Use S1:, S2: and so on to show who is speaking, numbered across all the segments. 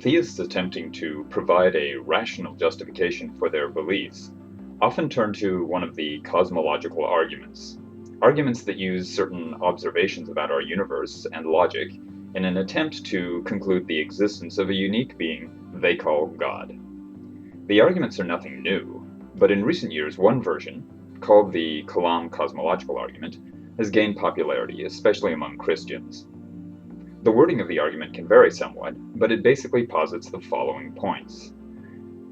S1: Theists attempting to provide a rational justification for their beliefs often turn to one of the cosmological arguments, arguments that use certain observations about our universe and logic in an attempt to conclude the existence of a unique being they call God. The arguments are nothing new, but in recent years one version, called the Kalam Cosmological argument, has gained popularity, especially among Christians. The wording of the argument can vary somewhat, but it basically posits the following points.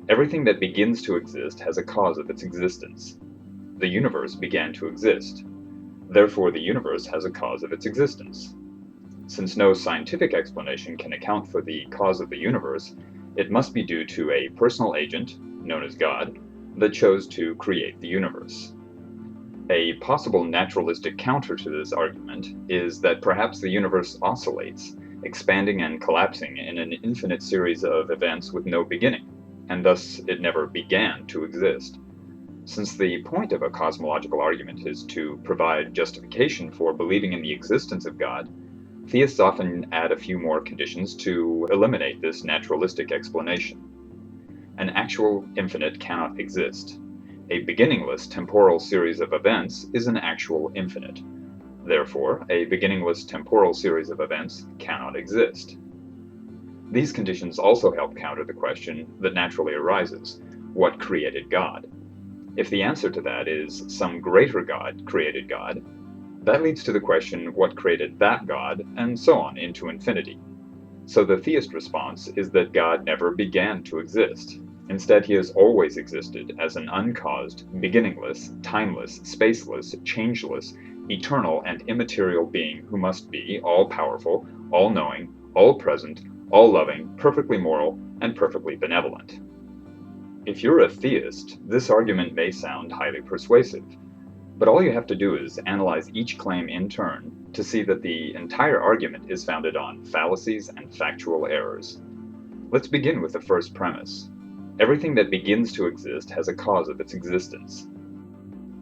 S1: Everything that begins to exist has a cause of its existence. The universe began to exist. Therefore, the universe has a cause of its existence. Since no scientific explanation can account for the cause of the universe, it must be due to a personal agent, known as God, that chose to create the universe. A possible naturalistic counter to this argument is that perhaps the universe oscillates, expanding and collapsing in an infinite series of events with no beginning, and thus it never began to exist. Since the point of a cosmological argument is to provide justification for believing in the existence of God, theists often add a few more conditions to eliminate this naturalistic explanation. An actual infinite cannot exist. A beginningless temporal series of events is an actual infinite. Therefore, a beginningless temporal series of events cannot exist. These conditions also help counter the question that naturally arises: what created God? If the answer to that is some greater God created God, that leads to the question what created that God, and so on into infinity. So the theist response is that God never began to exist. Instead, he has always existed as an uncaused, beginningless, timeless, spaceless, changeless, eternal, and immaterial being who must be all-powerful, all-knowing, all-present, all-loving, perfectly moral, and perfectly benevolent. If you're a theist, this argument may sound highly persuasive, but all you have to do is analyze each claim in turn to see that the entire argument is founded on fallacies and factual errors. Let's begin with the first premise. Everything that begins to exist has a cause of its existence.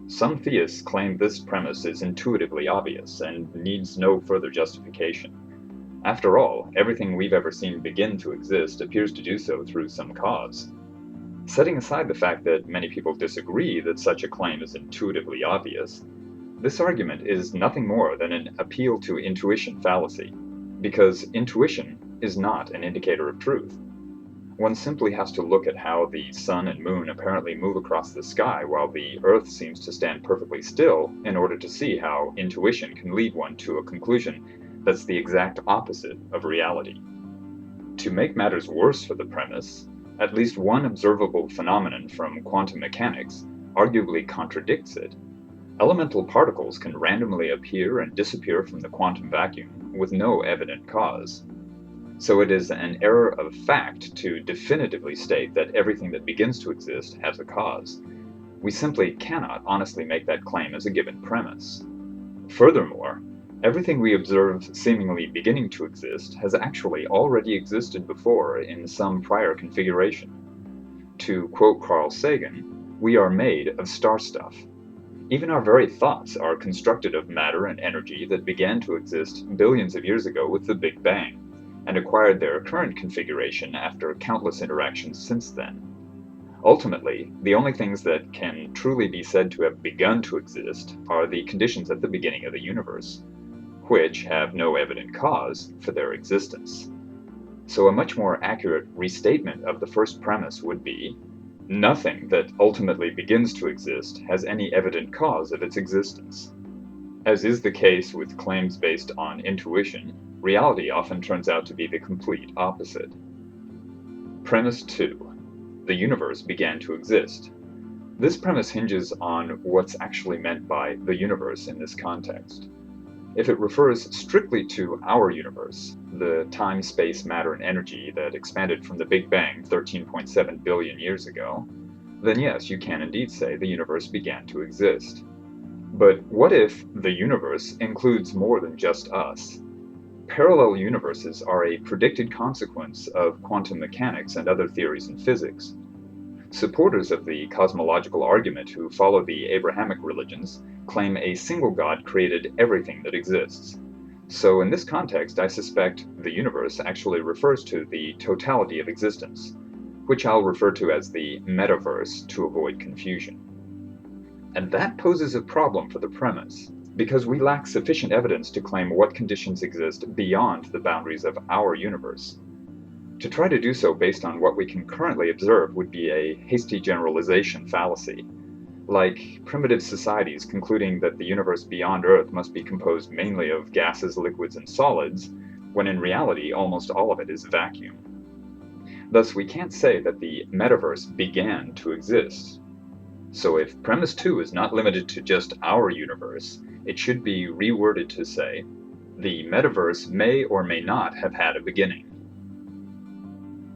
S1: Some theists claim this premise is intuitively obvious and needs no further justification. After all, everything we've ever seen begin to exist appears to do so through some cause. Setting aside the fact that many people disagree that such a claim is intuitively obvious, this argument is nothing more than an appeal to intuition fallacy, because intuition is not an indicator of truth. One simply has to look at how the sun and moon apparently move across the sky while the earth seems to stand perfectly still in order to see how intuition can lead one to a conclusion that's the exact opposite of reality. To make matters worse for the premise, at least one observable phenomenon from quantum mechanics arguably contradicts it. Elemental particles can randomly appear and disappear from the quantum vacuum with no evident cause. So it is an error of fact to definitively state that everything that begins to exist has a cause. We simply cannot honestly make that claim as a given premise. Furthermore, everything we observe seemingly beginning to exist has actually already existed before in some prior configuration. To quote Carl Sagan, we are made of star stuff. Even our very thoughts are constructed of matter and energy that began to exist billions of years ago with the Big Bang, and acquired their current configuration after countless interactions since then. Ultimately, the only things that can truly be said to have begun to exist are the conditions at the beginning of the universe, which have no evident cause for their existence. So a much more accurate restatement of the first premise would be, nothing that ultimately begins to exist has any evident cause of its existence. As is the case with claims based on intuition, reality often turns out to be the complete opposite. Premise 2. The universe began to exist. This premise hinges on what's actually meant by the universe in this context. If it refers strictly to our universe, the time, space, matter, and energy that expanded from the Big Bang 13.7 billion years ago, then yes, you can indeed say the universe began to exist. But what if the universe includes more than just us? Parallel universes are a predicted consequence of quantum mechanics and other theories in physics. Supporters of the cosmological argument who follow the Abrahamic religions claim a single God created everything that exists. So in this context, I suspect the universe actually refers to the totality of existence, which I'll refer to as the metaverse to avoid confusion. And that poses a problem for the premise, because we lack sufficient evidence to claim what conditions exist beyond the boundaries of our universe. To try to do so based on what we can currently observe would be a hasty generalization fallacy, like primitive societies concluding that the universe beyond Earth must be composed mainly of gases, liquids, and solids, when in reality almost all of it is vacuum. Thus, we can't say that the metaverse began to exist. So if premise 2 is not limited to just our universe, it should be reworded to say, the metaverse may or may not have had a beginning.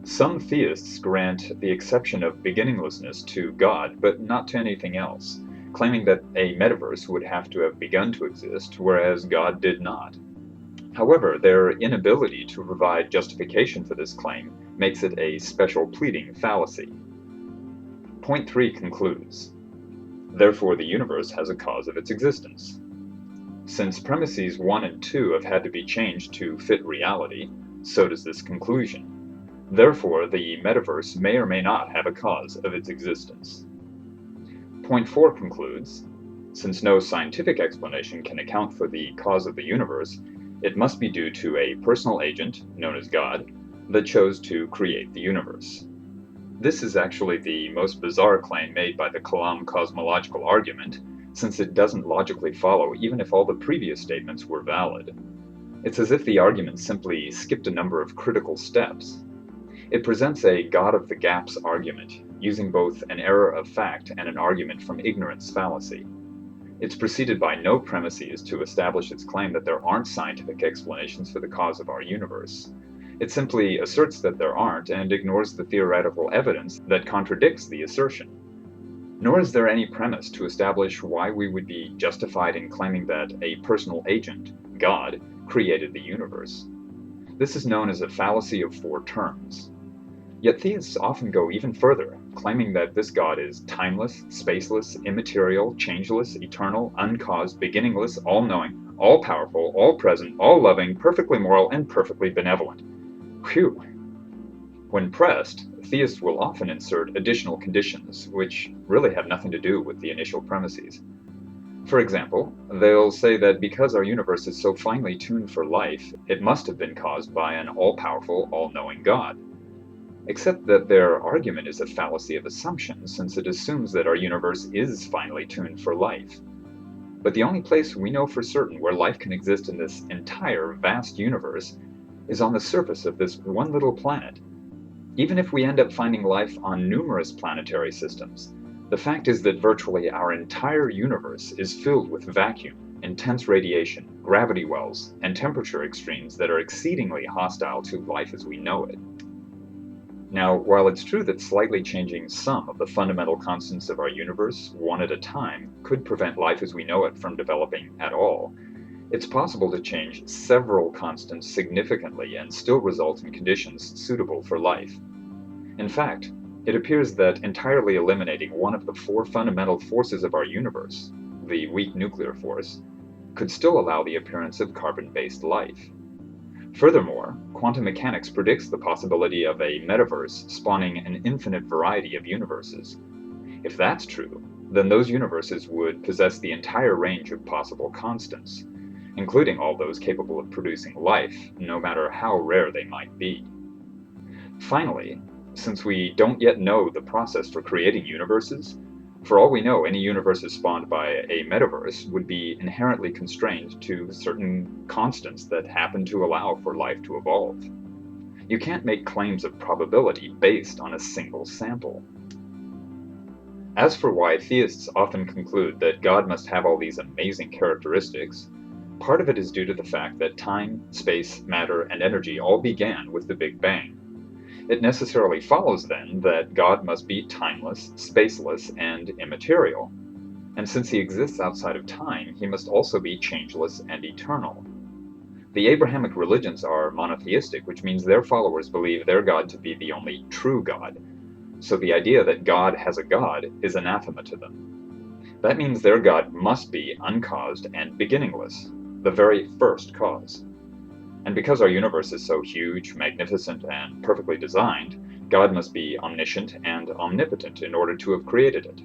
S1: Some theists grant the exception of beginninglessness to God, but not to anything else, claiming that a metaverse would have to have begun to exist, whereas God did not. However, their inability to provide justification for this claim makes it a special pleading fallacy. Point 3 concludes, therefore the universe has a cause of its existence. Since premises 1 and 2 have had to be changed to fit reality, so does this conclusion. Therefore, the metaverse may or may not have a cause of its existence. Point 4 concludes, since no scientific explanation can account for the cause of the universe, it must be due to a personal agent, known as God, that chose to create the universe. This is actually the most bizarre claim made by the Kalam Cosmological argument, since it doesn't logically follow even if all the previous statements were valid. It's as if the argument simply skipped a number of critical steps. It presents a God of the gaps argument, using both an error of fact and an argument from ignorance fallacy. It's preceded by no premises to establish its claim that there aren't scientific explanations for the cause of our universe. It simply asserts that there aren't and ignores the theoretical evidence that contradicts the assertion. Nor is there any premise to establish why we would be justified in claiming that a personal agent, God, created the universe. This is known as a fallacy of 4 terms. Yet theists often go even further, claiming that this God is timeless, spaceless, immaterial, changeless, eternal, uncaused, beginningless, all-knowing, all-powerful, all-present, all-loving, perfectly moral, and perfectly benevolent. Phew! When pressed, theists will often insert additional conditions, which really have nothing to do with the initial premises. For example, they'll say that because our universe is so finely tuned for life, it must have been caused by an all-powerful, all-knowing God. Except that their argument is a fallacy of assumption, since it assumes that our universe is finely tuned for life. But the only place we know for certain where life can exist in this entire vast universe is on the surface of this one little planet. Even if we end up finding life on numerous planetary systems, the fact is that virtually our entire universe is filled with vacuum, intense radiation, gravity wells, and temperature extremes that are exceedingly hostile to life as we know it. Now, while it's true that slightly changing some of the fundamental constants of our universe, one at a time, could prevent life as we know it from developing at all, it's possible to change several constants significantly and still result in conditions suitable for life. In fact, it appears that entirely eliminating one of the 4 fundamental forces of our universe, the weak nuclear force, could still allow the appearance of carbon-based life. Furthermore, quantum mechanics predicts the possibility of a metaverse spawning an infinite variety of universes. If that's true, then those universes would possess the entire range of possible constants, including all those capable of producing life, no matter how rare they might be. Finally, since we don't yet know the process for creating universes, for all we know, any universes spawned by a metaverse would be inherently constrained to certain constants that happen to allow for life to evolve. You can't make claims of probability based on a single sample. As for why theists often conclude that God must have all these amazing characteristics, part of it is due to the fact that time, space, matter, and energy all began with the Big Bang. It necessarily follows then that God must be timeless, spaceless, and immaterial. And since he exists outside of time, he must also be changeless and eternal. The Abrahamic religions are monotheistic, which means their followers believe their God to be the only true God. So the idea that God has a God is anathema to them. That means their God must be uncaused and beginningless. the very first cause. And because our universe is so huge, magnificent, and perfectly designed, God must be omniscient and omnipotent in order to have created it.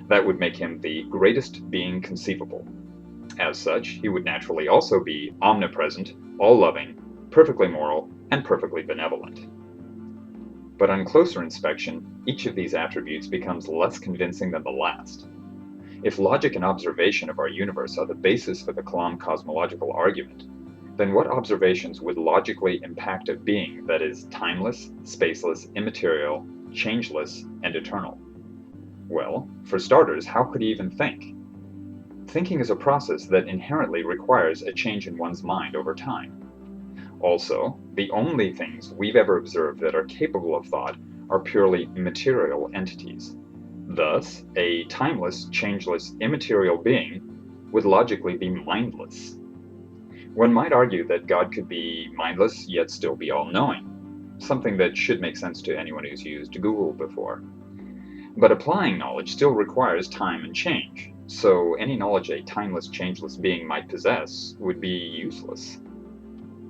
S1: That would make him the greatest being conceivable. As such, he would naturally also be omnipresent, all-loving, perfectly moral, and perfectly benevolent. But on closer inspection, each of these attributes becomes less convincing than the last. If logic and observation of our universe are the basis for the Kalam cosmological argument, then what observations would logically impact a being that is timeless, spaceless, immaterial, changeless, and eternal? Well, for starters, how could he even think? Thinking is a process that inherently requires a change in one's mind over time. Also, the only things we've ever observed that are capable of thought are purely material entities. Thus, a timeless, changeless, immaterial being would logically be mindless. One might argue that God could be mindless yet still be all-knowing, something that should make sense to anyone who's used Google before. But applying knowledge still requires time and change, so any knowledge a timeless, changeless being might possess would be useless.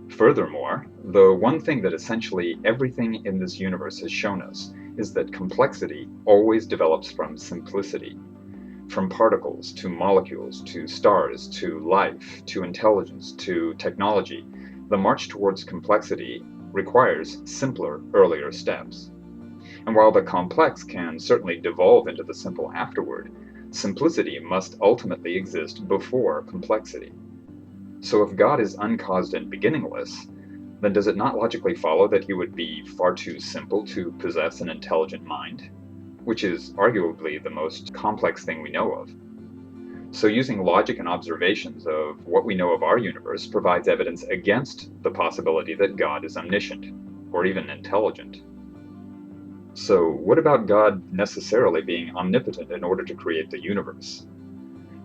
S1: Furthermore, the one thing that essentially everything in this universe has shown us is that complexity always develops from simplicity. From particles to molecules to stars to life to intelligence to technology, the march towards complexity requires simpler, earlier steps. And while the complex can certainly devolve into the simple afterward, simplicity must ultimately exist before complexity. So if God is uncaused and beginningless, then does it not logically follow that he would be far too simple to possess an intelligent mind? Which is arguably the most complex thing we know of. So using logic and observations of what we know of our universe provides evidence against the possibility that God is omniscient, or even intelligent. So what about God necessarily being omnipotent in order to create the universe?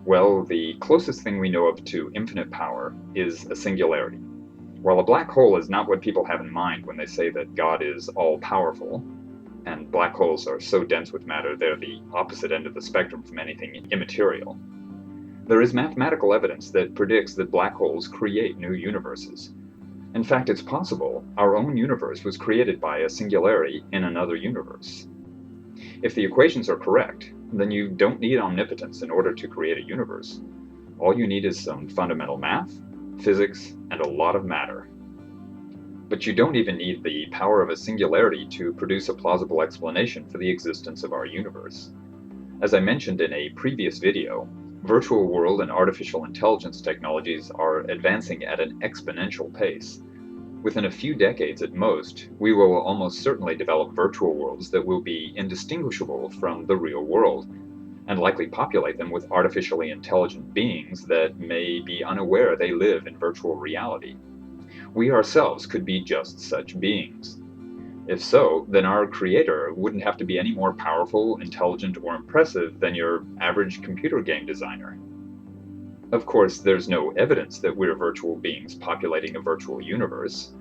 S1: Well, the closest thing we know of to infinite power is a singularity. While a black hole is not what people have in mind when they say that God is all-powerful, and black holes are so dense with matter they're the opposite end of the spectrum from anything immaterial, there is mathematical evidence that predicts that black holes create new universes. In fact, it's possible our own universe was created by a singularity in another universe. If the equations are correct, then you don't need omnipotence in order to create a universe. All you need is some fundamental math, physics, and a lot of matter. But you don't even need the power of a singularity to produce a plausible explanation for the existence of our universe. As I mentioned in a previous video, virtual world and artificial intelligence technologies are advancing at an exponential pace. Within a few decades at most, we will almost certainly develop virtual worlds that will be indistinguishable from the real world, and likely populate them with artificially intelligent beings that may be unaware they live in virtual reality. We ourselves could be just such beings. If so, then our creator wouldn't have to be any more powerful, intelligent, or impressive than your average computer game designer. Of course, there's no evidence that we're virtual beings populating a virtual universe,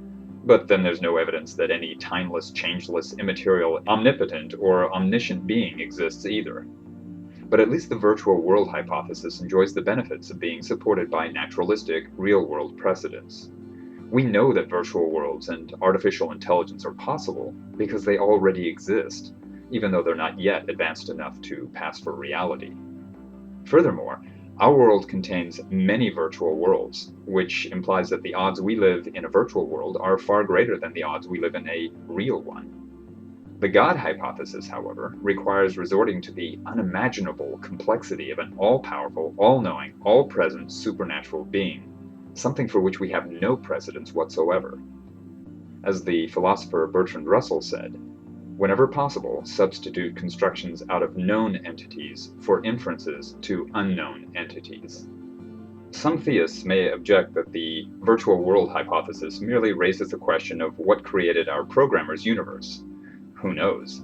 S1: but then there's no evidence that any timeless, changeless, immaterial, omnipotent, or omniscient being exists either. But at least the virtual world hypothesis enjoys the benefits of being supported by naturalistic, real-world precedents. We know that virtual worlds and artificial intelligence are possible because they already exist, even though they're not yet advanced enough to pass for reality. Furthermore, our world contains many virtual worlds, which implies that the odds we live in a virtual world are far greater than the odds we live in a real one. The God hypothesis, however, requires resorting to the unimaginable complexity of an all-powerful, all-knowing, all-present supernatural being, something for which we have no precedents whatsoever. As the philosopher Bertrand Russell said, whenever possible, substitute constructions out of known entities for inferences to unknown entities. Some theists may object that the virtual world hypothesis merely raises the question of what created our programmer's universe. Who knows?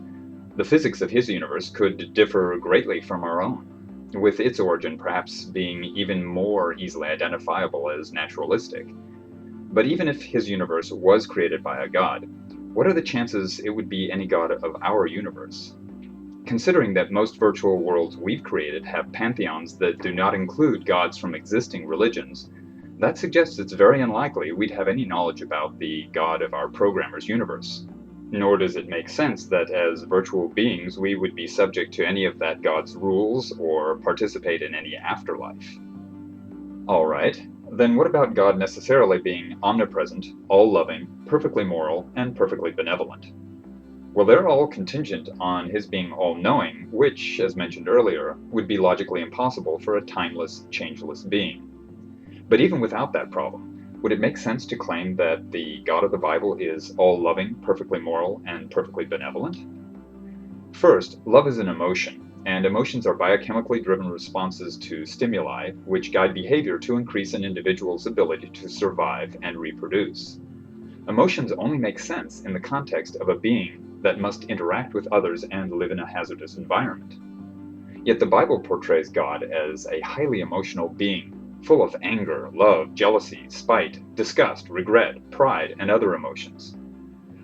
S1: The physics of his universe could differ greatly from our own, with its origin perhaps being even more easily identifiable as naturalistic. But even if his universe was created by a god, what are the chances it would be any god of our universe? Considering that most virtual worlds we've created have pantheons that do not include gods from existing religions, That suggests it's very unlikely we'd have any knowledge about the God of our programmer's universe. Nor does it make sense that as virtual beings we would be subject to any of that God's rules or participate in any afterlife. Alright, then what about God necessarily being omnipresent, all-loving, perfectly moral, and perfectly benevolent? Well, they're all contingent on his being all-knowing, which, as mentioned earlier, would be logically impossible for a timeless, changeless being. But even without that problem, would it make sense to claim that the God of the Bible is all-loving, perfectly moral, and perfectly benevolent? First, love is an emotion, and emotions are biochemically driven responses to stimuli which guide behavior to increase an individual's ability to survive and reproduce. Emotions only make sense in the context of a being that must interact with others and live in a hazardous environment. Yet the Bible portrays God as a highly emotional being, full of anger, love, jealousy, spite, disgust, regret, pride, and other emotions.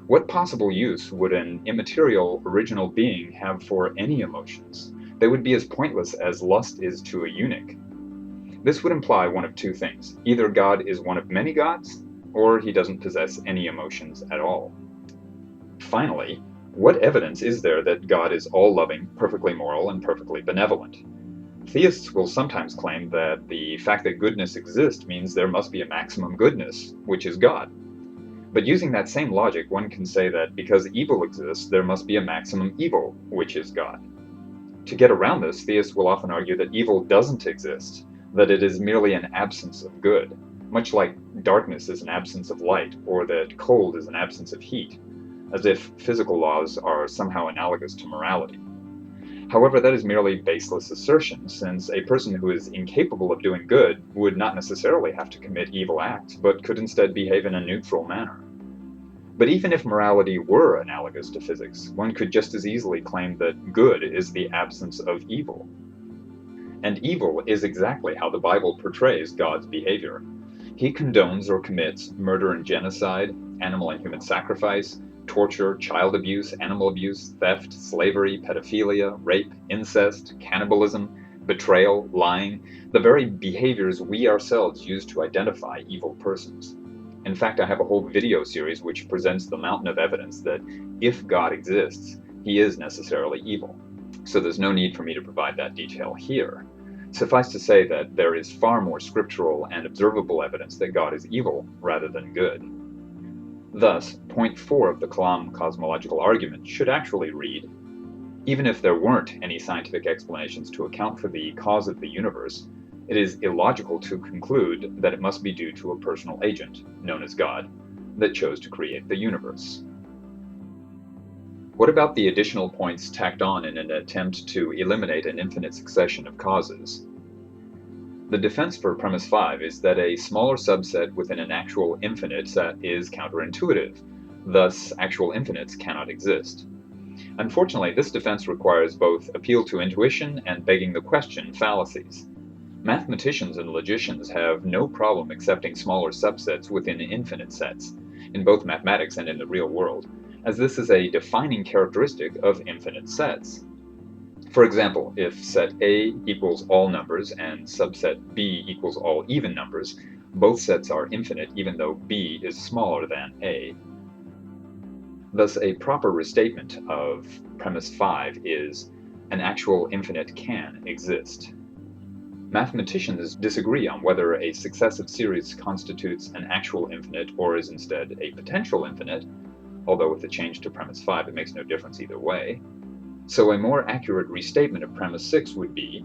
S1: What possible use would an immaterial, original being have for any emotions? They would be as pointless as lust is to a eunuch. This would imply one of two things. Either God is one of many gods, or he doesn't possess any emotions at all. Finally, what evidence is there that God is all-loving, perfectly moral, and perfectly benevolent? Theists will sometimes claim that the fact that goodness exists means there must be a maximum goodness, which is God. But using that same logic, one can say that because evil exists, there must be a maximum evil, which is God. To get around this, theists will often argue that evil doesn't exist, that it is merely an absence of good, much like darkness is an absence of light, or that cold is an absence of heat, as if physical laws are somehow analogous to morality. However, that is merely baseless assertion, since a person who is incapable of doing good would not necessarily have to commit evil acts, but could instead behave in a neutral manner. But even if morality were analogous to physics, one could just as easily claim that good is the absence of evil. And evil is exactly how the Bible portrays God's behavior. He condones or commits murder and genocide, animal and human sacrifice, torture, child abuse, animal abuse, theft, slavery, pedophilia, rape, incest, cannibalism, betrayal, lying, the very behaviors we ourselves use to identify evil persons. In fact, I have a whole video series which presents the mountain of evidence that if God exists, he is necessarily evil. So there's no need for me to provide that detail here. Suffice to say that there is far more scriptural and observable evidence that God is evil rather than good. Thus, point 4 of the Kalam Cosmological argument should actually read, even if there weren't any scientific explanations to account for the cause of the universe, it is illogical to conclude that it must be due to a personal agent, known as God, that chose to create the universe. What about the additional points tacked on in an attempt to eliminate an infinite succession of causes? The defense for premise 5 is that a smaller subset within an actual infinite set is counterintuitive, thus actual infinites cannot exist. Unfortunately, this defense requires both appeal to intuition and begging the question fallacies. Mathematicians and logicians have no problem accepting smaller subsets within infinite sets, in both mathematics and in the real world, as this is a defining characteristic of infinite sets. For example, if set A equals all numbers and subset B equals all even numbers, both sets are infinite even though B is smaller than A. Thus, a proper restatement of premise 5 is an actual infinite can exist. Mathematicians disagree on whether a successive series constitutes an actual infinite or is instead a potential infinite, although with the change to premise 5 it makes no difference either way. So a more accurate restatement of premise 6 would be,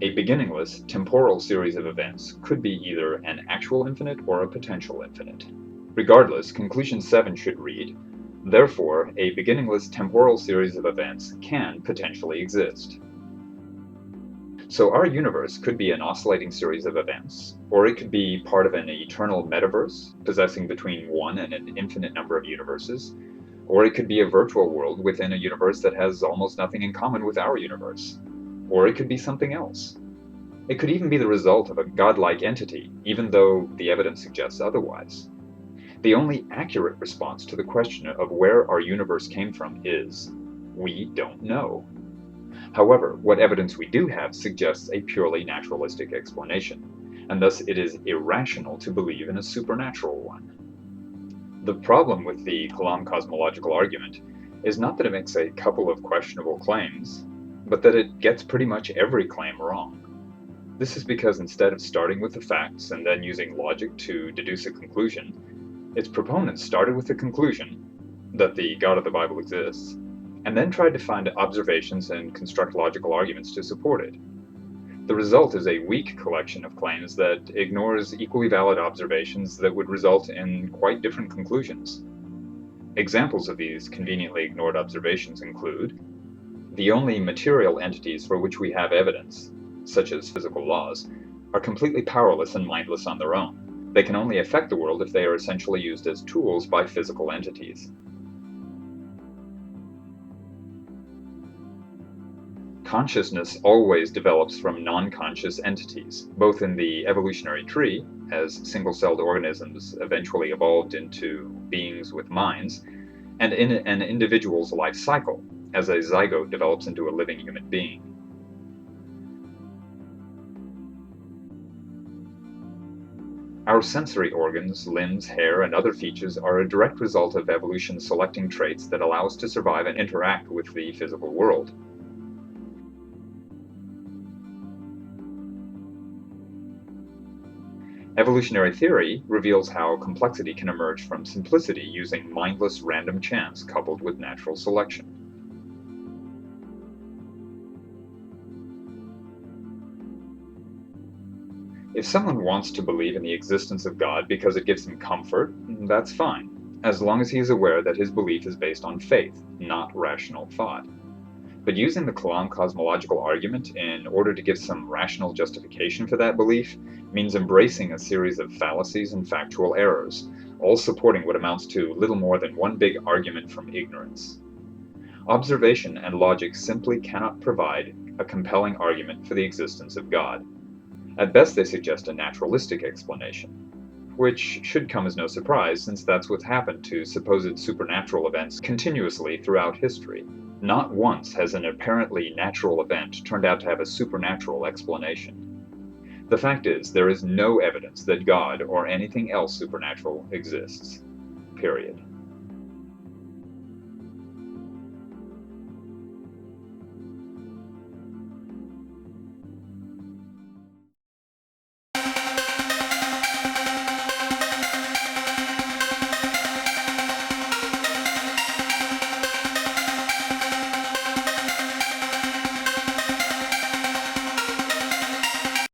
S1: a beginningless, temporal series of events could be either an actual infinite or a potential infinite. Regardless, conclusion 7 should read, therefore, a beginningless temporal series of events can potentially exist. So our universe could be an oscillating series of events, or it could be part of an eternal metaverse, possessing between one and an infinite number of universes, or it could be a virtual world within a universe that has almost nothing in common with our universe, or it could be something else. It could even be the result of a godlike entity, even though the evidence suggests otherwise. The only accurate response to the question of where our universe came from is, we don't know. However, what evidence we do have suggests a purely naturalistic explanation, and thus it is irrational to believe in a supernatural one. The problem with the Kalam cosmological argument is not that it makes a couple of questionable claims, but that it gets pretty much every claim wrong. This is because instead of starting with the facts and then using logic to deduce a conclusion, its proponents started with the conclusion that the God of the Bible exists, and then tried to find observations and construct logical arguments to support it. The result is a weak collection of claims that ignores equally valid observations that would result in quite different conclusions. Examples of these conveniently ignored observations include the only material entities for which we have evidence, such as physical laws, are completely powerless and mindless on their own. They can only affect the world if they are essentially used as tools by physical entities. Consciousness always develops from non-conscious entities, both in the evolutionary tree, as single-celled organisms eventually evolved into beings with minds, and in an individual's life cycle, as a zygote develops into a living human being. Our sensory organs, limbs, hair, and other features are a direct result of evolution selecting traits that allow us to survive and interact with the physical world. Evolutionary theory reveals how complexity can emerge from simplicity using mindless random chance coupled with natural selection. If someone wants to believe in the existence of God because it gives him comfort, that's fine, as long as he is aware that his belief is based on faith, not rational thought. But using the Kalam cosmological argument in order to give some rational justification for that belief means embracing a series of fallacies and factual errors, all supporting what amounts to little more than one big argument from ignorance. Observation and logic simply cannot provide a compelling argument for the existence of God. At best, they suggest a naturalistic explanation, which should come as no surprise since that's what's happened to supposed supernatural events continuously throughout history. Not once has an apparently natural event turned out to have a supernatural explanation. The fact is, there is no evidence that God or anything else supernatural exists. Period.